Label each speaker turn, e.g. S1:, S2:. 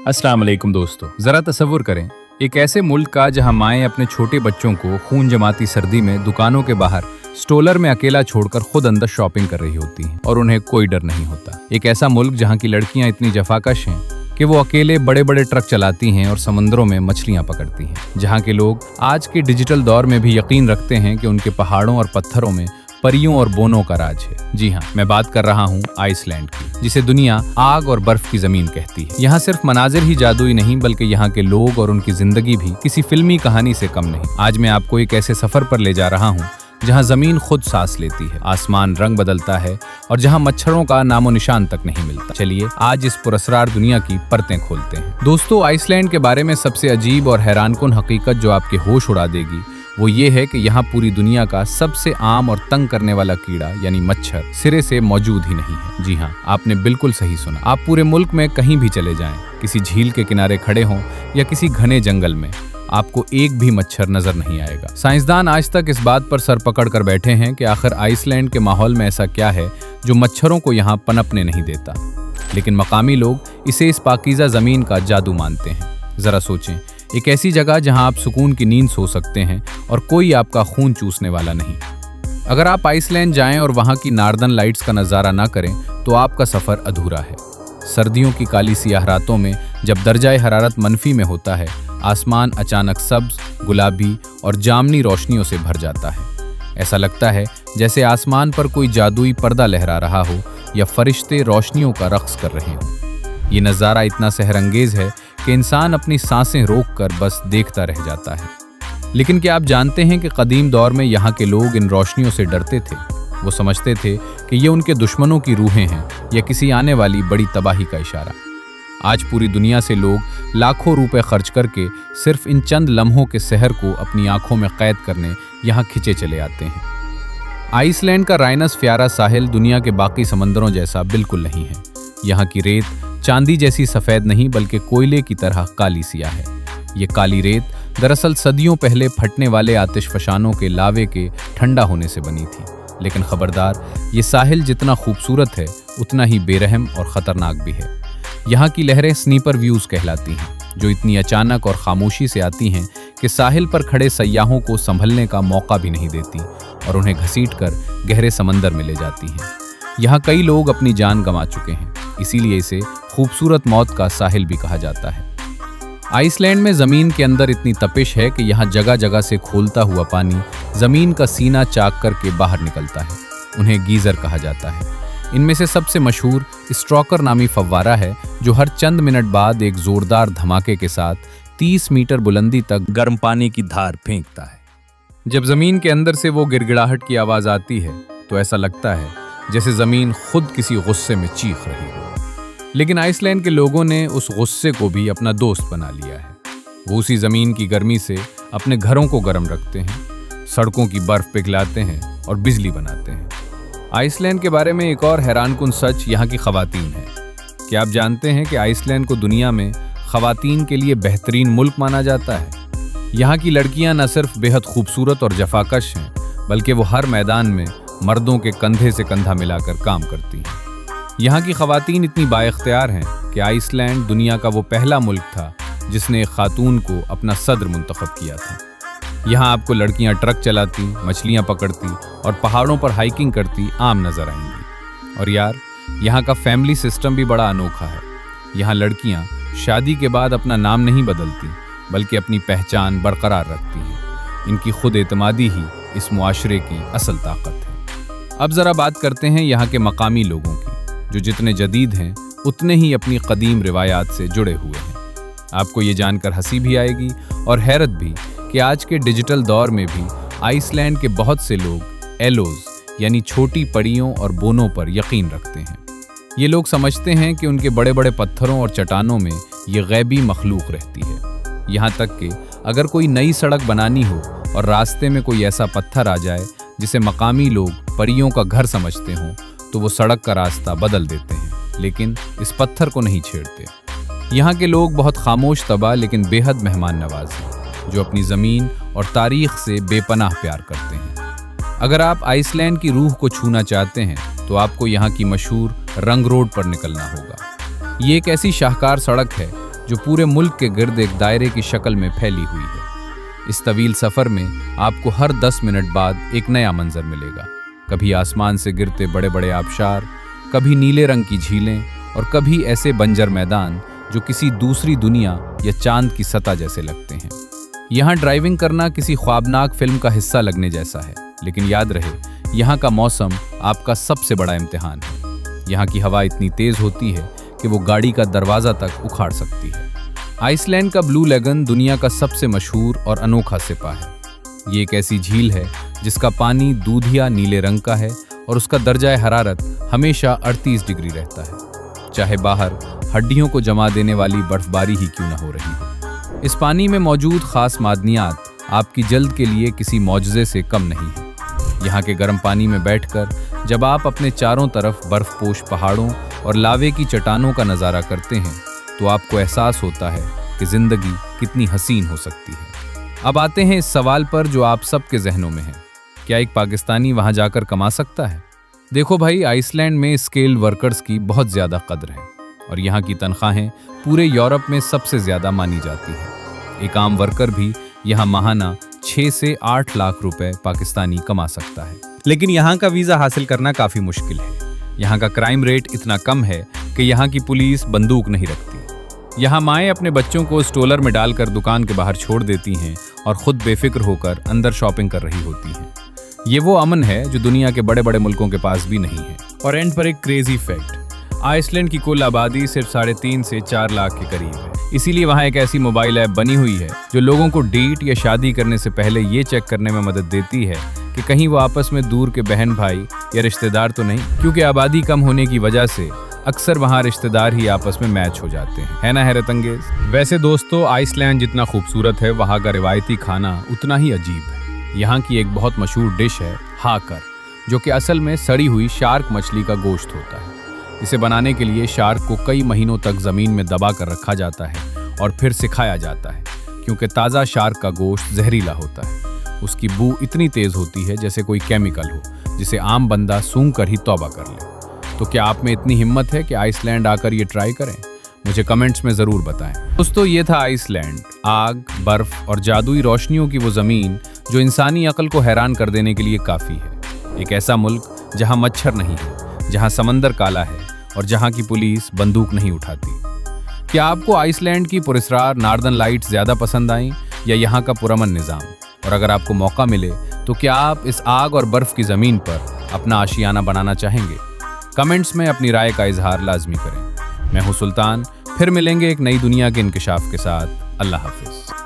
S1: अस्सलाम वालेकुम दोस्तों, जरा तसव्वुर करें एक ऐसे मुल्क का जहां माएं अपने छोटे बच्चों को खून जमाती सर्दी में दुकानों के बाहर स्टोलर में अकेला छोड़कर खुद अंदर शॉपिंग कर रही होती हैं और उन्हें कोई डर नहीं होता। एक ऐसा मुल्क जहां की लड़कियां इतनी जफाकश हैं कि वो अकेले बड़े बड़े ट्रक चलाती हैं और समंदरों में मछलियां पकड़ती हैं। जहां के लोग आज के डिजिटल दौर में भी यकीन रखते हैं कि उनके पहाड़ों और पत्थरों में परियों और बोनों का राज है। जी हाँ, मैं बात कर रहा हूँ आइसलैंड की, जिसे दुनिया आग और बर्फ की जमीन कहती है। यहाँ सिर्फ मनाजिर ही जादुई नहीं बल्कि यहाँ के लोग और उनकी जिंदगी भी किसी फिल्मी कहानी से कम नहीं। आज मैं आपको एक ऐसे सफर पर ले जा रहा हूँ जहाँ जमीन खुद सांस लेती है, आसमान रंग बदलता है और जहाँ मच्छरों का नामो निशान तक नहीं मिलता। चलिए आज इस पुरस्कार दुनिया की परतें खोलते हैं। दोस्तों, आइसलैंड के बारे में सबसे अजीब और हैरानकुन हकीकत जो आपके होश उड़ा देगी वो ये है कि यहाँ पूरी दुनिया का सबसे आम और तंग करने वाला कीड़ा यानी मच्छर सिरे से मौजूद ही नहीं है। जी हाँ, आपने बिल्कुल सही सुना। आप पूरे मुल्क में कहीं भी चले जाएं, किसी झील के किनारे खड़े हों या किसी घने जंगल में, आपको एक भी मच्छर नजर नहीं आएगा। साइंसदान आज तक इस बात पर सर पकड़ कर बैठे हैं कि आखिर आइसलैंड के माहौल में ऐसा क्या है जो मच्छरों को यहाँ पनपने नहीं देता। लेकिन मकामी लोग इसे इस पाकीज़ा जमीन का जादू मानते हैं। जरा सोचें, एक ऐसी जगह जहां आप सुकून की नींद सो सकते हैं और कोई आपका खून चूसने वाला नहीं। अगर आप आइसलैंड जाएं और वहां की नॉर्दर्न लाइट्स का नज़ारा ना करें तो आपका सफ़र अधूरा है। सर्दियों की काली सियाह रातों में जब दर्जाए हरारत मनफी में होता है, आसमान अचानक सब्ज, गुलाबी और जामनी रोशनियों से भर जाता है। ऐसा लगता है जैसे आसमान पर कोई जादुई पर्दा लहरा रहा हो या फरिश्ते रोशनियों का रक्स कर रहे हों। ये नज़ारा इतना सहरंगेज है कि इंसान अपनी सांसें रोककर बस देखता रह जाता है। लेकिन क्या आप जानते हैं कि कदीम दौर में यहाँ के लोग इन रोशनियों से डरते थे। वो समझते थे कि ये उनके दुश्मनों की रूहें हैं या किसी आने वाली बड़ी तबाही का इशारा। आज पूरी दुनिया से लोग लाखों रुपए खर्च करके सिर्फ इन चंद लम्हों के सहर को अपनी आंखों में कैद करने यहाँ खिंचे चले आते हैं। आइसलैंड का राइनस फ्यारा साहिल दुनिया के बाकी समंदरों जैसा बिल्कुल नहीं है। यहाँ की रेत चांदी जैसी सफ़ेद नहीं बल्कि कोयले की तरह काली सियाह है। ये काली रेत दरअसल सदियों पहले फटने वाले आतिशफशानों के लावे के ठंडा होने से बनी थी। लेकिन खबरदार, ये साहिल जितना खूबसूरत है उतना ही बेरहम और ख़तरनाक भी है। यहाँ की लहरें स्नीपर व्यूज़ कहलाती हैं, जो इतनी अचानक और खामोशी से आती हैं कि साहिल पर खड़े सयाहों को संभलने का मौका भी नहीं देती और उन्हें घसीटकर गहरे समंदर में ले जाती हैं। यहाँ कई लोग अपनी जान गंवा चुके हैं, इसीलिए इसे खूबसूरत मौत का साहिल भी कहा जाता है। आइसलैंड में ज़मीन के अंदर इतनी तपिश है कि यहाँ जगह जगह से खोलता हुआ पानी ज़मीन का सीना चाक करके बाहर निकलता है। उन्हें गीज़र कहा जाता है। इनमें से सबसे मशहूर स्ट्रोकर नामी फव्वारा है, जो हर चंद मिनट बाद एक ज़ोरदार धमाके के साथ 30 मीटर बुलंदी तक गर्म पानी की धार फेंकता है। जब ज़मीन के अंदर से वो गिड़गिड़ाहट की आवाज़ आती है तो ऐसा लगता है जैसे ज़मीन खुद किसी गुस्से में चीख रही हो। लेकिन आइसलैंड के लोगों ने उस गुस्से को भी अपना दोस्त बना लिया है। वो उसी ज़मीन की गर्मी से अपने घरों को गर्म रखते हैं, सड़कों की बर्फ़ पिघलाते हैं और बिजली बनाते हैं। आइसलैंड के बारे में एक और हैरानकुन सच यहाँ की ख़वातीन है। क्या आप जानते हैं कि आइसलैंड को दुनिया में ख़वातीन के लिए बेहतरीन मुल्क माना जाता है? यहाँ की लड़कियाँ न सिर्फ बेहद खूबसूरत और जफाकश हैं बल्कि वो हर मैदान में मर्दों के कंधे से कंधा मिलाकर काम करती हैं। यहाँ की ख़वातीन इतनी बाइख्तियार हैं कि आइसलैंड दुनिया का वो पहला मुल्क था जिसने एक खातून को अपना सदर मुंतखब किया था। यहाँ आपको लड़कियाँ ट्रक चलाती, मछलियाँ पकड़ती और पहाड़ों पर हाइकिंग करती आम नज़र आएंगी। और यार, यहाँ का फैमिली सिस्टम भी बड़ा अनोखा है। यहाँ लड़कियाँ शादी के बाद अपना नाम नहीं बदलती बल्कि अपनी पहचान बरकरार रखती हैं। इनकी खुद एतमादी ही इस मुआशरे की असल ताकत है। अब ज़रा बात करते हैं यहाँ के मकामी लोगों की, जो जितने जदीद हैं उतने ही अपनी कदीम रिवायात से जुड़े हुए हैं। आपको ये जानकर हंसी भी आएगी और हैरत भी कि आज के डिजिटल दौर में भी आइसलैंड के बहुत से लोग एलोज यानी छोटी पड़ियों और बोनों पर यकीन रखते हैं। ये लोग समझते हैं कि उनके बड़े बड़े पत्थरों और चट्टानों में ये गैबी मखलूक रहती है। यहाँ तक कि अगर कोई नई सड़क बनानी हो और रास्ते में कोई ऐसा पत्थर आ जाए जिसे मकामी लोग परियों का घर समझते हों तो वो सड़क का रास्ता बदल देते हैं, लेकिन इस पत्थर को नहीं छेड़ते। यहाँ के लोग बहुत खामोश तबा लेकिन बेहद मेहमान नवाज हैं, जो अपनी ज़मीन और तारीख़ से बेपनाह प्यार करते हैं। अगर आप आइसलैंड की रूह को छूना चाहते हैं तो आपको यहाँ की मशहूर रंग रोड पर निकलना होगा। ये एक ऐसी शाहकार सड़क है जो पूरे मुल्क के गिर्द एक दायरे की शक्ल में फैली हुई है। इस तवील सफर में आपको हर 10 मिनट बाद एक नया मंजर मिलेगा। कभी आसमान से गिरते बड़े बड़े आबशार, कभी नीले रंग की झीलें और कभी ऐसे बंजर मैदान जो किसी दूसरी दुनिया या चांद की सतह जैसे लगते हैं। यहाँ ड्राइविंग करना किसी ख्वाबनाक फिल्म का हिस्सा लगने जैसा है, लेकिन याद रहे, यहाँ का मौसम आपका सबसे बड़ा इम्तिहान है। यहाँ की हवा इतनी तेज होती है कि वो गाड़ी का दरवाजा तक उखाड़ सकती है। आइसलैंड का ब्लू लेगन दुनिया का सबसे मशहूर और अनोखा सिपा है। ये एक ऐसी झील है जिसका पानी दूधिया नीले रंग का है और उसका दर्जा हरारत हमेशा 38 डिग्री रहता है, चाहे बाहर हड्डियों को जमा देने वाली बर्फबारी ही क्यों न हो रही हो। इस पानी में मौजूद खास मादनियात आपकी जल्द के लिए किसी मौजज़े से कम नहीं है। यहाँ के गर्म पानी में बैठकर जब आप अपने चारों तरफ बर्फपोश पहाड़ों और लावे की चट्टानों का नज़ारा करते हैं तो आपको एहसास होता है कि ज़िंदगी कितनी हसीन हो सकती है। अब आते हैं इस सवाल पर जो आप सबके जहनों में है, क्या एक पाकिस्तानी वहाँ जाकर कमा सकता है? देखो भाई, आइसलैंड में स्किल्ड वर्कर्स की बहुत ज़्यादा कद्र है और यहाँ की तनख्वाहें पूरे यूरोप में सबसे ज़्यादा मानी जाती है। एक आम वर्कर भी यहाँ माहाना 6 से 8 लाख रुपए पाकिस्तानी कमा सकता है। लेकिन यहाँ का वीज़ा हासिल करना काफ़ी मुश्किल है। यहाँ का क्राइम रेट इतना कम है कि यहाँ की पुलिस बंदूक नहीं रखती। यहाँ माएँ अपने बच्चों को स्टोलर में डालकर दुकान के बाहर छोड़ देती हैं और खुद बेफिक्र होकर अंदर शॉपिंग कर रही होती हैं। ये वो अमन है जो दुनिया के बड़े बड़े मुल्कों के पास भी नहीं है। और एंड पर एक क्रेजी फैक्ट, आइसलैंड की कुल आबादी सिर्फ 3.5 से 4 लाख के करीब है। इसीलिए वहाँ एक ऐसी मोबाइल ऐप बनी हुई है जो लोगों को डेट या शादी करने से पहले ये चेक करने में मदद देती है कि कहीं वो आपस में दूर के बहन भाई या रिश्तेदार तो नहीं, क्योंकि आबादी कम होने की वजह से अक्सर वहाँ रिश्तेदार ही आपस में मैच हो जाते हैं। है ना हैरत अंगेज? वैसे दोस्तों, आइसलैंड जितना खूबसूरत है, वहाँ का रिवायती खाना उतना ही अजीब है। यहाँ की एक बहुत मशहूर डिश है हाकर, जो कि असल में सड़ी हुई शार्क मछली का गोश्त होता है। इसे बनाने के लिए शार्क को कई महीनों तक ज़मीन में दबा कर रखा जाता है और फिर सिखाया जाता है, क्योंकि ताज़ा शार्क का गोश्त जहरीला होता है। उसकी बू इतनी तेज़ होती है जैसे कोई केमिकल हो, जिसे आम बंदा सूंघ कर ही तौबा कर ले। तो क्या आप में इतनी हिम्मत है कि आइसलैंड आकर ये ट्राई करें? मुझे कमेंट्स में ज़रूर बताएं। दोस्तों, ये था आइसलैंड, आग, बर्फ़ और जादुई रोशनियों की वो ज़मीन जो इंसानी अक्ल को हैरान कर देने के लिए काफ़ी है। एक ऐसा मुल्क जहाँ मच्छर नहीं है, जहाँ समंदर काला है और जहाँ की पुलिस बंदूक नहीं उठाती। क्या आपको आइसलैंड की पुरस्कार नॉर्दर्न लाइट्स ज़्यादा पसंद आई या यहाँ का पुरअमन निज़ाम? और अगर आपको मौका मिले तो क्या आप इस आग और बर्फ़ की ज़मीन पर अपना आशियाना बनाना चाहेंगे? कमेंट्स में अपनी राय का इजहार लाजमी करें। मैं हूँ सुल्तान, फिर मिलेंगे एक नई दुनिया के इंकिशाफ के साथ। अल्लाह हाफिज़।